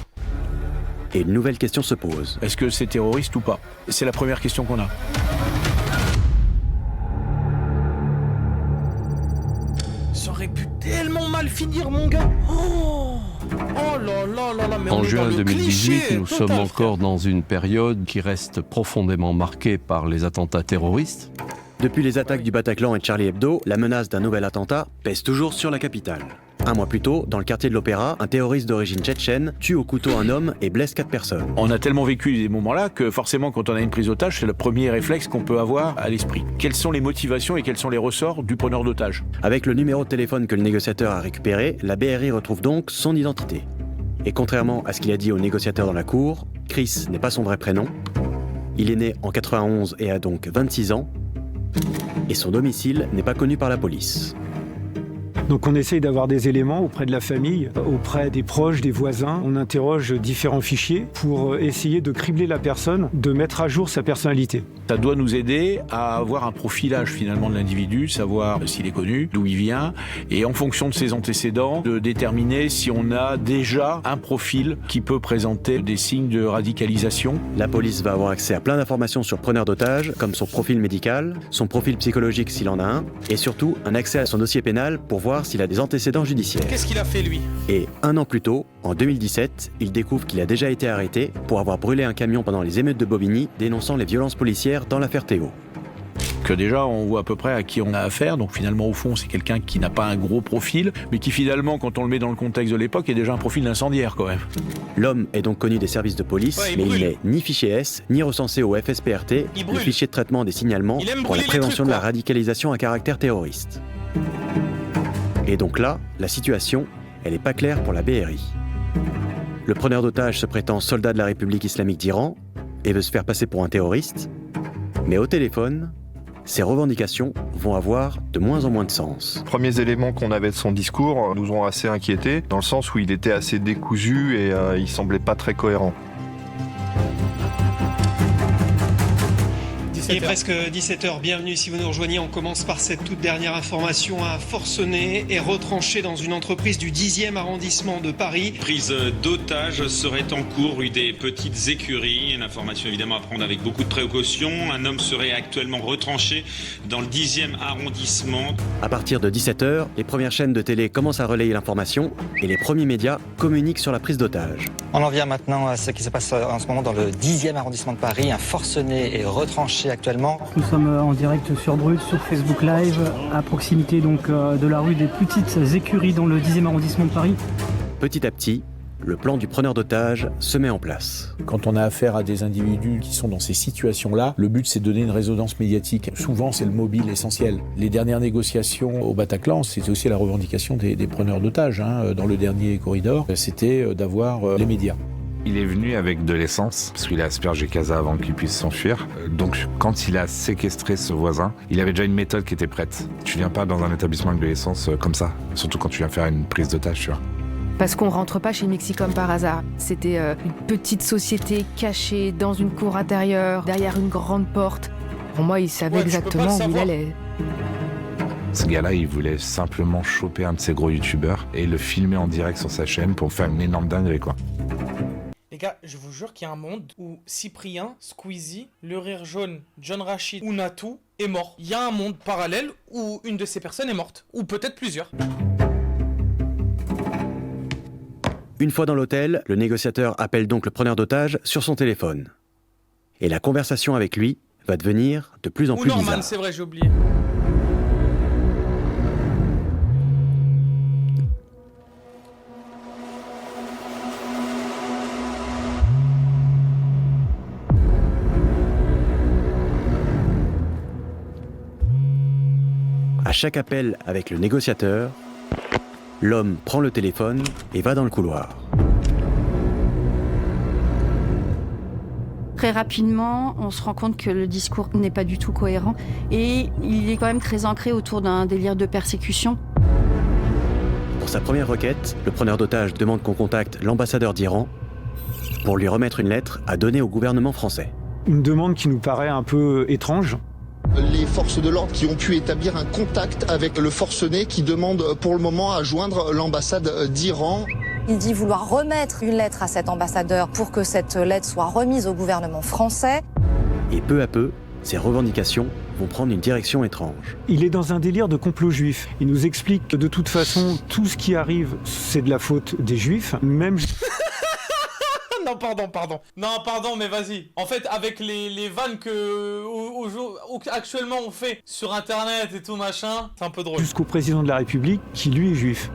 et une nouvelle question se pose. Est-ce que c'est terroriste ou pas? C'est la première question qu'on a. Ça aurait pu tellement mal finir, mon gars. Oh là là, mais en on est juin dans le 2018, cliché nous total, sommes frère. encore dans une période qui reste profondément marquée par les attentats terroristes. Depuis les attaques du Bataclan et de Charlie Hebdo, la menace d'un nouvel attentat pèse toujours sur la capitale. Un mois plus tôt, dans le quartier de l'Opéra, un terroriste d'origine tchétchène tue au couteau un homme et blesse 4 personnes. On a tellement vécu des moments-là que forcément, quand on a une prise d'otage, c'est le premier réflexe qu'on peut avoir à l'esprit. Quelles sont les motivations et quels sont les ressorts du preneur d'otage? Avec le numéro de téléphone que le négociateur a récupéré, la BRI retrouve donc son identité. Et contrairement à ce qu'il a dit au négociateur dans la cour, Chris n'est pas son vrai prénom. Il est né en 91 et a donc 26 ans. Et son domicile n'est pas connu par la police. Donc on essaye d'avoir des éléments auprès de la famille, auprès des proches, des voisins. On interroge différents fichiers pour essayer de cribler la personne, de mettre à jour sa personnalité. Ça doit nous aider à avoir un profilage finalement de l'individu, savoir s'il est connu, d'où il vient, et en fonction de ses antécédents, de déterminer si on a déjà un profil qui peut présenter des signes de radicalisation. La police va avoir accès à plein d'informations sur le preneur d'otage, comme son profil médical, son profil psychologique s'il en a un, et surtout un accès à son dossier pénal pour voir s'il a des antécédents judiciaires. Qu'est-ce qu'il a fait, lui? Et un an plus tôt, en 2017, il découvre qu'il a déjà été arrêté pour avoir brûlé un camion pendant les émeutes de Bobigny, dénonçant les violences policières dans l'affaire Théo. Que déjà on voit à peu près à qui on a affaire, donc finalement au fond c'est quelqu'un qui n'a pas un gros profil, mais qui finalement quand on le met dans le contexte de l'époque est déjà un profil d'incendiaire quand même. L'homme est donc connu des services de police, mais il n'est ni fichier S, ni recensé au FSPRT, le fichier de traitement des signalements pour la prévention de la radicalisation à caractère terroriste. Et donc là, la situation, elle n'est pas claire pour la BRI. Le preneur d'otage se prétend soldat de la République islamique d'Iran et veut se faire passer pour un terroriste, mais au téléphone, ces revendications vont avoir de moins en moins de sens. Les premiers éléments qu'on avait de son discours nous ont assez inquiétés, dans le sens où il était assez décousu et il semblait pas très cohérent. Il est presque 17h, bienvenue si vous nous rejoignez. On commence par cette toute dernière information. Un forcené est retranché dans une entreprise du 10e arrondissement de Paris. Prise d'otage serait en cours rue des Petites Écuries. Une information évidemment à prendre avec beaucoup de précaution. Un homme serait actuellement retranché dans le 10e arrondissement. À partir de 17h, les premières chaînes de télé commencent à relayer l'information et les premiers médias communiquent sur la prise d'otage. On en vient maintenant à ce qui se passe en ce moment dans le 10e arrondissement de Paris. Un forcené est retranché actuellement. Nous sommes en direct sur Brut, sur Facebook Live, à proximité donc de la rue des Petites Écuries dans le 10e arrondissement de Paris. Petit à petit, le plan du preneur d'otage se met en place. Quand on a affaire à des individus qui sont dans ces situations-là, le but c'est de donner une résonance médiatique. Souvent c'est le mobile essentiel. Les dernières négociations au Bataclan, c'était aussi la revendication des preneurs d'otages. Dans le dernier corridor, c'était d'avoir les médias. Il est venu avec de l'essence, parce qu'il a aspergé Casa avant qu'il puisse s'enfuir. Donc quand il a séquestré ce voisin, il avait déjà une méthode qui était prête. Tu viens pas dans un établissement avec de l'essence comme ça, surtout quand tu viens faire une prise d'otage, tu vois. Parce qu'on rentre pas chez Mixicom par hasard. C'était une petite société cachée dans une cour intérieure, derrière une grande porte. Pour moi, il savait exactement où il allait. Ce gars-là, il voulait simplement choper un de ces gros youtubeurs et le filmer en direct sur sa chaîne pour faire une énorme dinguerie, quoi. Les gars, je vous jure qu'il y a un monde où Cyprien, Squeezie, Le Rire Jaune, John Rachid ou Natou est mort. Il y a un monde parallèle où une de ces personnes est morte. Ou peut-être plusieurs. Une fois dans l'hôtel, le négociateur appelle donc le preneur d'otage sur son téléphone. Et la conversation avec lui va devenir de plus en plus Norman, bizarre. c'est vrai, j'ai oublié. À chaque appel avec le négociateur, l'homme prend le téléphone et va dans le couloir. Très rapidement, on se rend compte que le discours n'est pas du tout cohérent et il est quand même très ancré autour d'un délire de persécution. Pour sa première requête, le preneur d'otage demande qu'on contacte l'ambassadeur d'Iran pour lui remettre une lettre à donner au gouvernement français. Une demande qui nous paraît un peu étrange. Les forces de l'ordre qui ont pu établir un contact avec le forcené qui demande pour le moment à joindre l'ambassade d'Iran. Il dit vouloir remettre une lettre à cet ambassadeur pour que cette lettre soit remise au gouvernement français. Et peu à peu, ces revendications vont prendre une direction étrange. Il est dans un délire de complot juif. Il nous explique que de toute façon, tout ce qui arrive, c'est de la faute des juifs, même... Non, pardon. Non, pardon, mais vas-y. En fait, avec les vannes que actuellement on fait sur Internet et tout machin, c'est un peu drôle. Jusqu'au président de la République, qui lui est juif.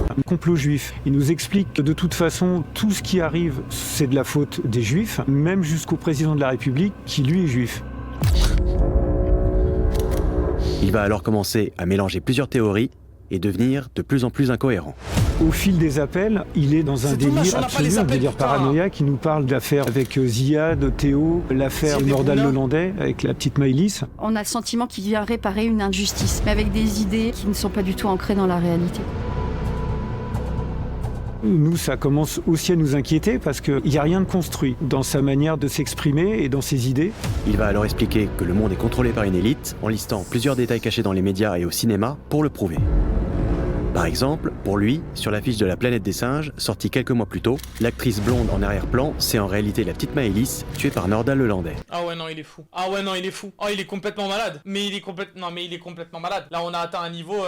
Un complot juif. Il nous explique que de toute façon, tout ce qui arrive, c'est de la faute des juifs, même jusqu'au président de la République, qui lui est juif. Il va alors commencer à mélanger plusieurs théories et devenir de plus en plus incohérent. Au fil des appels, il est dans un délire absolu, un délire paranoïaque. Il nous parle d'affaires avec Ziad, Théo, l'affaire Nordal-Lelandais avec la petite Maëlys. On a le sentiment qu'il vient réparer une injustice, mais avec des idées qui ne sont pas du tout ancrées dans la réalité. Nous, ça commence aussi à nous inquiéter parce qu'il n'y a rien de construit dans sa manière de s'exprimer et dans ses idées. Il va alors expliquer que le monde est contrôlé par une élite en listant plusieurs détails cachés dans les médias et au cinéma pour le prouver. Par exemple, pour lui, sur l'affiche de La Planète des Singes, sortie quelques mois plus tôt, l'actrice blonde en arrière-plan, c'est en réalité la petite Maëlys, tuée par Nordal-Lelandais. Ah ouais, non, il est fou. Oh, il est complètement malade. Mais il est complètement malade. Là, on a atteint un niveau...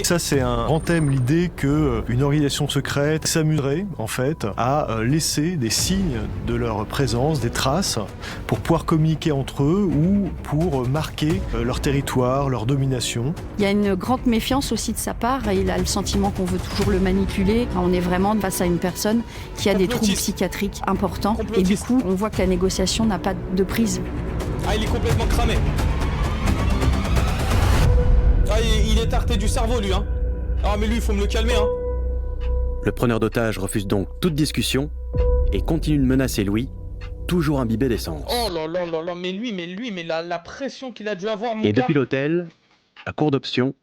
Ça, c'est un grand thème, l'idée qu'une organisation secrète s'amuserait, en fait, à laisser des signes de leur présence, des traces, pour pouvoir communiquer entre eux ou pour marquer leur territoire, leur domination. Il y a une grande méfiance aussi de sa part et il a le sentiment qu'on veut toujours le manipuler. On est vraiment face à une personne qui a des troubles psychiatriques importants et du coup, on voit que la négociation n'a pas de prise. Ah, il est complètement cramé. Ah, il est tarté du cerveau, lui, hein. Ah, mais lui, il faut me le calmer, hein. Le preneur d'otage refuse donc toute discussion et continue de menacer Louis, toujours imbibé d'essence. Oh là là là là, mais la pression qu'il a dû avoir, mon Et gars. depuis l'hôtel, à court d'options,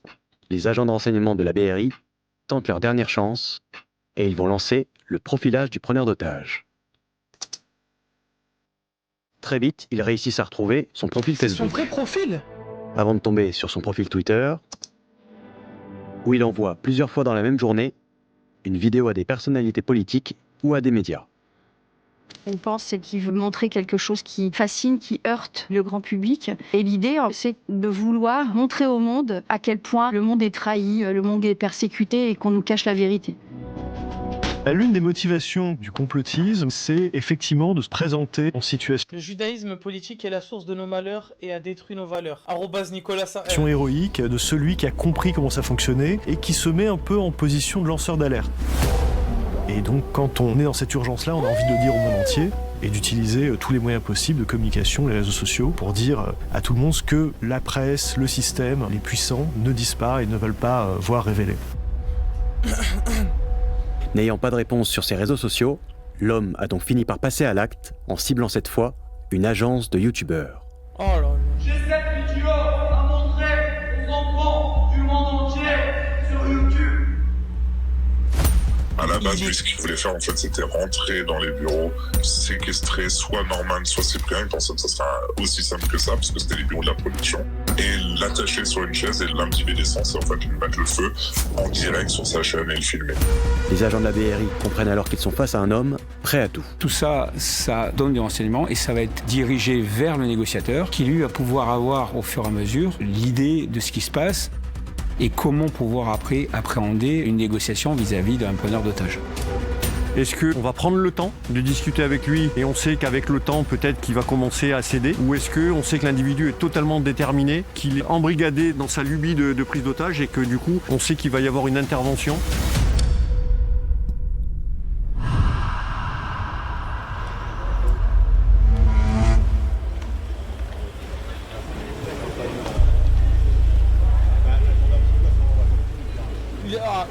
les agents de renseignement de la BRI tentent leur dernière chance et ils vont lancer le profilage du preneur d'otage. Très vite, ils réussissent à retrouver son profil Facebook. Son vrai profil. Avant de tomber sur son profil Twitter, où il envoie plusieurs fois dans la même journée une vidéo à des personnalités politiques ou à des médias. On pense qu'il veut montrer quelque chose qui fascine, qui heurte le grand public. Et l'idée, c'est de vouloir montrer au monde à quel point le monde est trahi, le monde est persécuté et qu'on nous cache la vérité. L'une des motivations du complotisme, c'est effectivement de se présenter en situation Le judaïsme politique est la source de nos malheurs et a détruit nos valeurs. @Nicolas héroïque de celui qui a compris comment ça fonctionnait et qui se met un peu en position de lanceur d'alerte. Et donc quand on est dans cette urgence-là, on a envie de le dire au monde entier et d'utiliser tous les moyens possibles de communication, les réseaux sociaux, pour dire à tout le monde ce que la presse, le système, les puissants ne disent pas et ne veulent pas voir révéler. N'ayant pas de réponse sur ses réseaux sociaux, l'homme a donc fini par passer à l'acte en ciblant cette fois une agence de youtubeurs. Oh là là. J'ai cette vidéo à montrer aux enfants du monde entier sur YouTube. À la base, lui, ce qu'il voulait faire, en fait, c'était rentrer dans les bureaux, séquestrer soit Norman, soit Cyprien. Il pensait que ça serait aussi simple que ça, parce que c'était les bureaux de la production. et l'attacher sur une chaise et l'imbiber d'essence et en fait lui mettre le feu en direct sur sa chaîne et le filmer. Les agents de la BRI comprennent alors qu'ils sont face à un homme prêt à tout. Tout ça, ça donne des renseignements et ça va être dirigé vers le négociateur qui lui va pouvoir avoir au fur et à mesure l'idée de ce qui se passe et comment pouvoir après appréhender une négociation vis-à-vis d'un preneur d'otage. Est-ce qu'on va prendre le temps de discuter avec lui et on sait qu'avec le temps, peut-être qu'il va commencer à céder? Ou est-ce qu'on sait que l'individu est totalement déterminé, qu'il est embrigadé dans sa lubie de prise d'otage et que du coup, on sait qu'il va y avoir une intervention?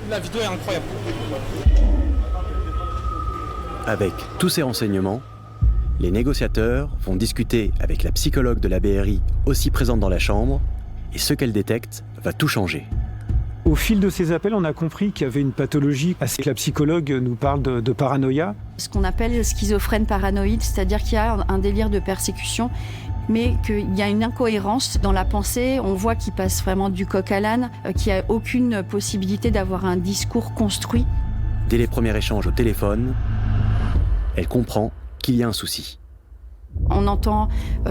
La vidéo est incroyable. Avec tous ces renseignements, les négociateurs vont discuter avec la psychologue de la BRI aussi présente dans la chambre, et ce qu'elle détecte va tout changer. Au fil de ces appels, on a compris qu'il y avait une pathologie. La psychologue nous parle de paranoïa. Ce qu'on appelle schizophrène paranoïde, c'est-à-dire qu'il y a un délire de persécution, mais qu'il y a une incohérence dans la pensée. On voit qu'il passe vraiment du coq à l'âne, qu'il n'y a aucune possibilité d'avoir un discours construit. Dès les premiers échanges au téléphone, elle comprend qu'il y a un souci. On entend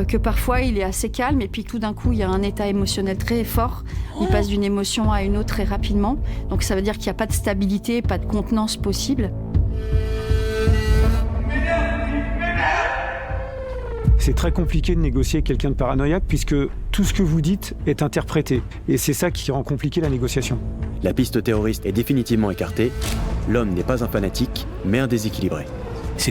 que parfois il est assez calme et puis tout d'un coup il y a un état émotionnel très fort. Il passe d'une émotion à une autre très rapidement. Donc ça veut dire qu'il n'y a pas de stabilité, pas de contenance possible. C'est très compliqué de négocier avec quelqu'un de paranoïaque puisque tout ce que vous dites est interprété. Et c'est ça qui rend compliqué la négociation. La piste terroriste est définitivement écartée. L'homme n'est pas un fanatique, mais un déséquilibré.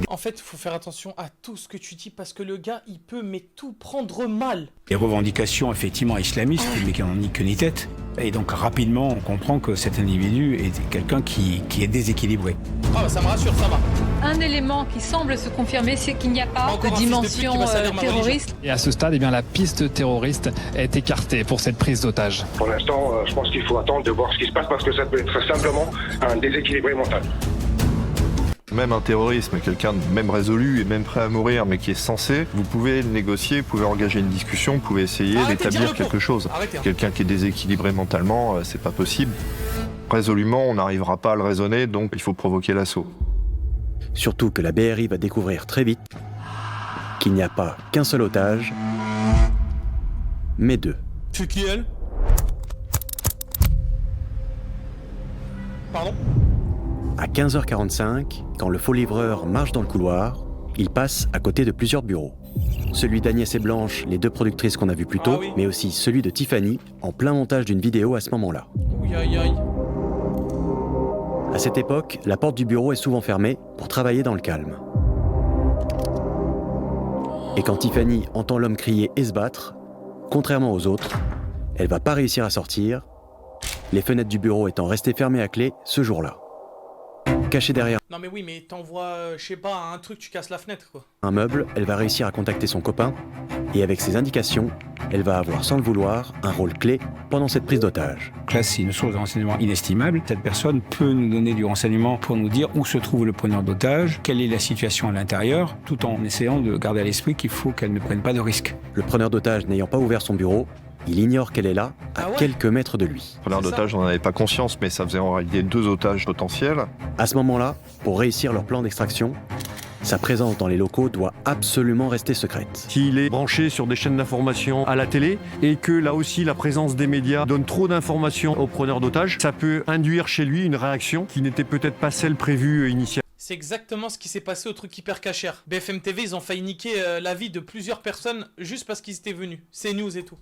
En fait, il faut faire attention à tout ce que tu dis parce que le gars, il peut mais tout prendre mal. Les revendications effectivement islamistes, mais qui n'ont ni queue ni tête. Et donc rapidement, on comprend que cet individu est quelqu'un qui est déséquilibré. Ah bah ça me rassure, ça va. Un élément qui semble se confirmer, c'est qu'il n'y a pas de dimension terroriste. Et à ce stade, la piste terroriste est écartée pour cette prise d'otage. Pour l'instant, je pense qu'il faut attendre de voir ce qui se passe parce que ça peut être simplement un déséquilibré mental. Même un terroriste, quelqu'un de même résolu et même prêt à mourir, mais qui est censé, vous pouvez le négocier, vous pouvez engager une discussion, vous pouvez essayer d'établir quelque chose. Quelqu'un qui est déséquilibré mentalement, c'est pas possible. Résolument, on n'arrivera pas à le raisonner, donc il faut provoquer l'assaut. Surtout que la BRI va découvrir très vite qu'il n'y a pas qu'un seul otage, mais deux. C'est qui elle? Pardon? À 15h45, quand le faux livreur marche dans le couloir, il passe à côté de plusieurs bureaux. Celui d'Agnès et Blanche, les deux productrices qu'on a vues plus tôt, mais aussi celui de Tiffany, en plein montage d'une vidéo à ce moment-là. Aïe aïe aïe. À cette époque, la porte du bureau est souvent fermée pour travailler dans le calme. Et quand Tiffany entend l'homme crier et se battre, contrairement aux autres, elle va pas réussir à sortir, les fenêtres du bureau étant restées fermées à clé ce jour-là. Cachée derrière Non mais oui, mais t'envoies, je sais pas, un truc, tu casses la fenêtre quoi. un meuble, elle va réussir à contacter son copain, et avec ses indications, elle va avoir sans le vouloir un rôle clé pendant cette prise d'otage. Là, c'est une source de renseignement inestimable. Cette personne peut nous donner du renseignement pour nous dire où se trouve le preneur d'otage, quelle est la situation à l'intérieur, tout en essayant de garder à l'esprit qu'il faut qu'elle ne prenne pas de risques. Le preneur d'otage n'ayant pas ouvert son bureau, il ignore qu'elle est là, à quelques mètres de lui. Le preneur d'otage, on n'en avait pas conscience, mais ça faisait en réalité 2 otages potentiels. À ce moment-là, pour réussir leur plan d'extraction, sa présence dans les locaux doit absolument rester secrète. S'il est branché sur des chaînes d'information à la télé et que là aussi la présence des médias donne trop d'informations aux preneurs d'otages, ça peut induire chez lui une réaction qui n'était peut-être pas celle prévue initialement. C'est exactement ce qui s'est passé au truc hyper cachère. BFM TV, ils ont failli niquer la vie de plusieurs personnes juste parce qu'ils étaient venus. C'est news et tout.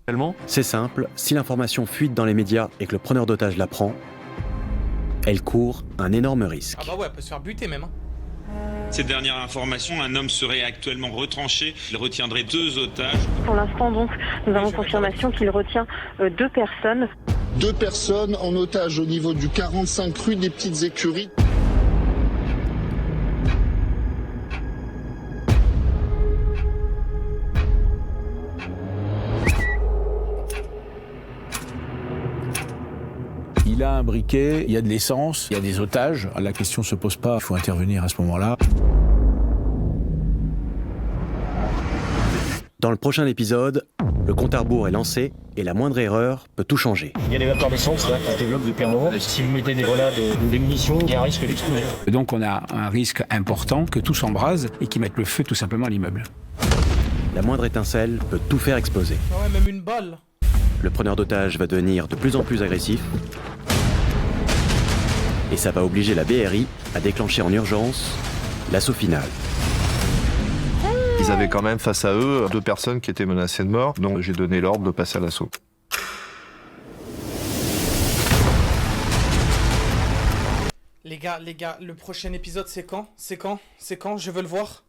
C'est simple, si l'information fuite dans les médias et que le preneur d'otage l'apprend, elle court un énorme risque. Ah bah ouais, elle peut se faire buter même. Cette dernière information, un homme serait actuellement retranché. Il retiendrait 2 otages. Pour l'instant, donc, nous avons confirmation qu'il retient 2 personnes. 2 personnes en otage au niveau du 45 rue des Petites Écuries. Il a un briquet, il y a de l'essence, il y a des otages. La question ne se pose pas, il faut intervenir à ce moment-là. Dans le prochain épisode, le compte à rebours est lancé et la moindre erreur peut tout changer. Il y a des vapeurs d'essence là qui se développent depuis un moment. Si vous mettez des grenades ou des munitions, il y a un risque d'explosion. Donc on a un risque important que tout s'embrase et qui mette le feu tout simplement à l'immeuble. La moindre étincelle peut tout faire exploser. Ouais, même une balle. Le preneur d'otages va devenir de plus en plus agressif. Et ça va obliger la BRI à déclencher en urgence l'assaut final. Ils avaient quand même face à eux 2 personnes qui étaient menacées de mort, donc j'ai donné l'ordre de passer à l'assaut. Les gars, le prochain épisode c'est quand? Je veux le voir.